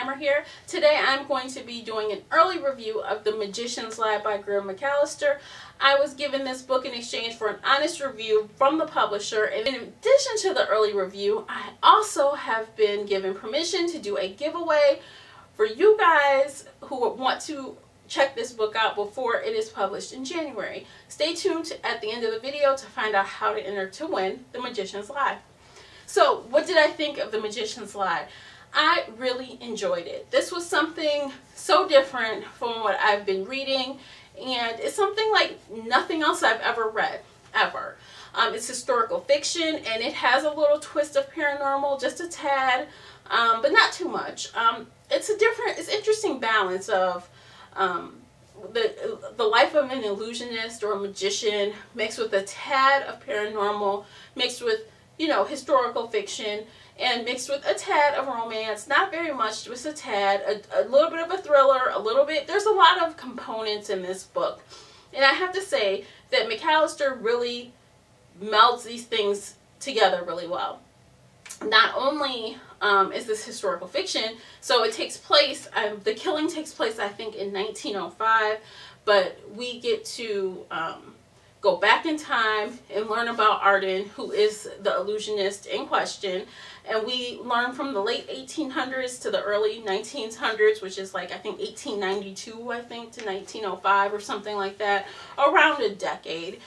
Tamara here. Today I'm going to be doing an early review of The Magician's Lie by Greer Macallister. I was given this book in exchange for an honest review from the publisher, and in addition to the early review, I also have been given permission to do a giveaway for you guys who want to check this book out before it is published in January. Stay tuned at the end of the video to find out how to enter to win The Magician's Lie. So, what did I think of The Magician's Lie? I really enjoyed it. This was something so different from what I've been reading, and it's something like nothing else I've ever read, ever. It's historical fiction, and it has a little twist of paranormal, just a tad, but not too much. It's interesting balance of the life of an illusionist or a magician mixed with a tad of paranormal, mixed with, you know, historical fiction, and mixed with a tad of romance. Not very much, just a tad, a little bit of a thriller, a little bit. There's a lot of components in this book. And I have to say that Macallister really melds these things together really well. Not only is this historical fiction, so it takes place, the killing takes place I think in 1905, but we get to go back in time and learn about Arden, who is the illusionist in question, and we learn from the late 1800s to the early 1900s, which is like I think 1892 I think to 1905 or something like that, around a decade.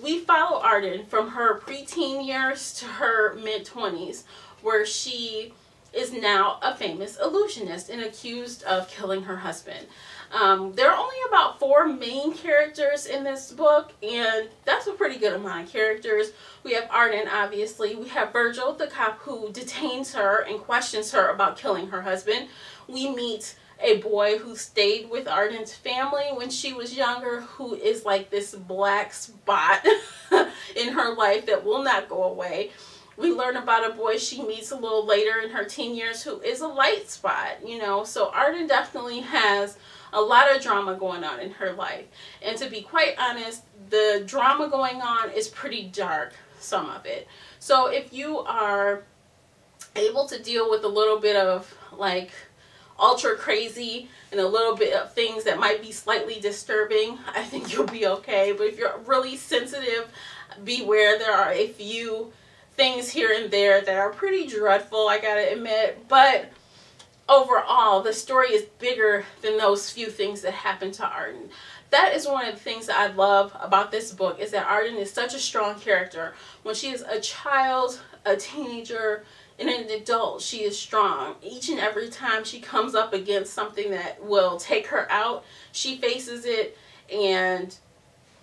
We follow Arden from her preteen years to her mid-20s, where she is now a famous illusionist and accused of killing her husband. There are only about 4 main characters in this book, and that's a pretty good amount of characters. We have Arden, obviously. We have Virgil, the cop who detains her and questions her about killing her husband. We meet a boy who stayed with Arden's family when she was younger, who is like this black spot in her life that will not go away. We learn about a boy she meets a little later in her teen years who is a light spot, you know. So Arden definitely has a lot of drama going on in her life. And to be quite honest, the drama going on is pretty dark, some of it. So if you are able to deal with a little bit of like ultra crazy and a little bit of things that might be slightly disturbing, I think you'll be okay. But if you're really sensitive, beware. There are a few things here and there that are pretty dreadful, I gotta admit, but overall the story is bigger than those few things that happen to Arden. That is one of the things that I love about this book, is that Arden is such a strong character. When she is a child, a teenager, and an adult, she is strong. Each and every time she comes up against something that will take her out, she faces it and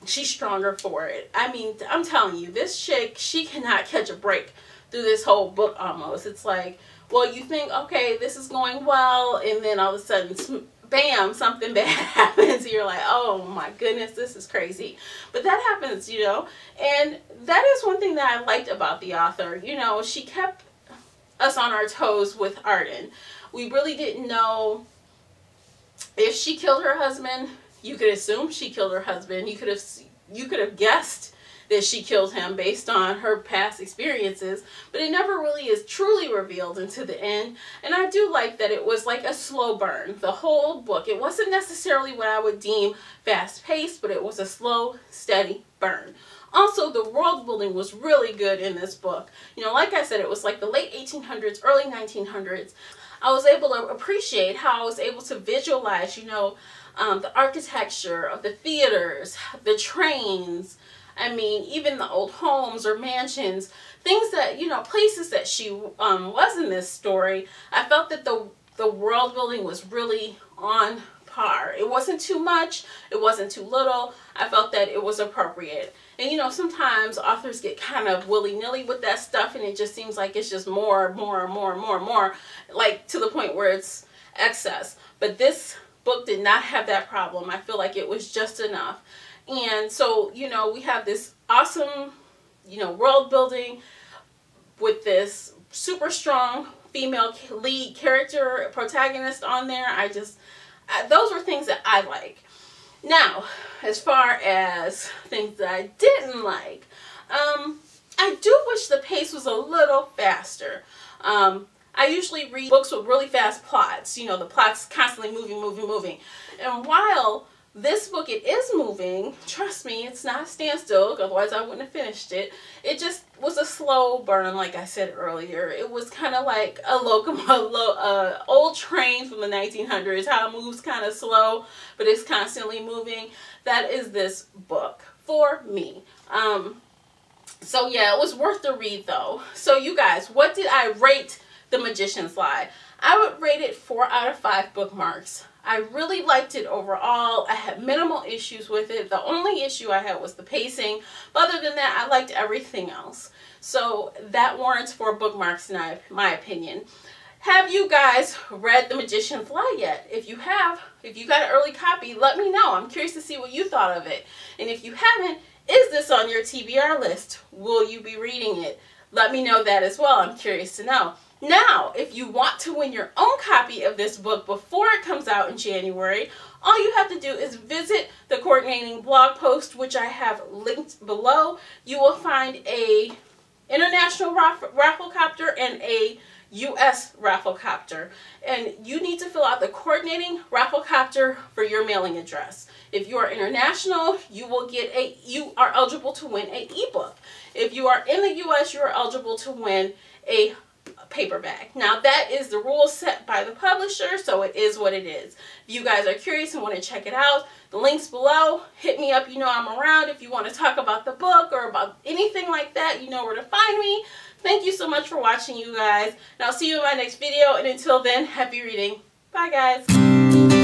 she's stronger for it. I mean, I'm telling you, this chick, she cannot catch a break through this whole book almost. It's like, well, you think, okay, this is going well, and then all of a sudden, bam, something bad happens. And you're like, oh my goodness, this is crazy. But that happens, you know, and that is one thing that I liked about the author. You know, she kept us on our toes with Arden. We really didn't know if she killed her husband. You could assume she killed her husband. You could have guessed that she killed him based on her past experiences, but it never really is truly revealed until the end. And I do like that it was like a slow burn, the whole book. It wasn't necessarily what I would deem fast-paced, but it was a slow, steady burn. Also, the world building was really good in this book. You know, like I said, it was like the late 1800s, early 1900s. I was able to appreciate how I was able to visualize, you know, the architecture of the theaters, the trains, I mean, even the old homes or mansions, things that, you know, places that she was in this story. I felt that the world building was really on par. It wasn't too much, it wasn't too little. I felt that it was appropriate. And you know, sometimes authors get kind of willy-nilly with that stuff, and it just seems like it's just more, like to the point where it's excess. But this book did not have that problem. I feel like it was just enough. And so, you know, we have this awesome, you know, world building with this super strong female lead character, protagonist on there. Those were things that I like. Now, as far as things that I didn't like, I do wish the pace was a little faster. I usually read books with really fast plots. You know, the plot's constantly moving. And while this book, it is moving, trust me, it's not a standstill, otherwise I wouldn't have finished it. It just was a slow burn, like I said earlier. It was kind of like a old train from the 1900s, how it moves kind of slow, but it's constantly moving. That is this book for me. So yeah, it was worth the read though. So you guys, what did I rate The Magician's Lie? I would rate it 4 out of 5 bookmarks. I really liked it overall. I had minimal issues with it. The only issue I had was the pacing. But other than that, I liked everything else. So that warrants 4 bookmarks in my opinion. Have you guys read The Magician's Lie yet? If you have, if you got an early copy, let me know. I'm curious to see what you thought of it. And if you haven't, is this on your TBR list? Will you be reading it? Let me know that as well. I'm curious to know. Now, if you want to win your own copy of this book before it comes out in January, all you have to do is visit the coordinating blog post, which I have linked below. You will find a international rafflecopter and a U.S. rafflecopter, and you need to fill out the coordinating rafflecopter for your mailing address. If you are international, you are eligible to win an ebook. If you are in the U.S., you are eligible to win a paperback. Now that is the rule set by the publisher, so it is what it is. If you guys are curious and want to check it out, the link's below. Hit me up, you know I'm around. If you want to talk about the book or about anything like that, you know where to find me. Thank you so much for watching, you guys, and I'll see you in my next video, and until then, happy reading. Bye guys.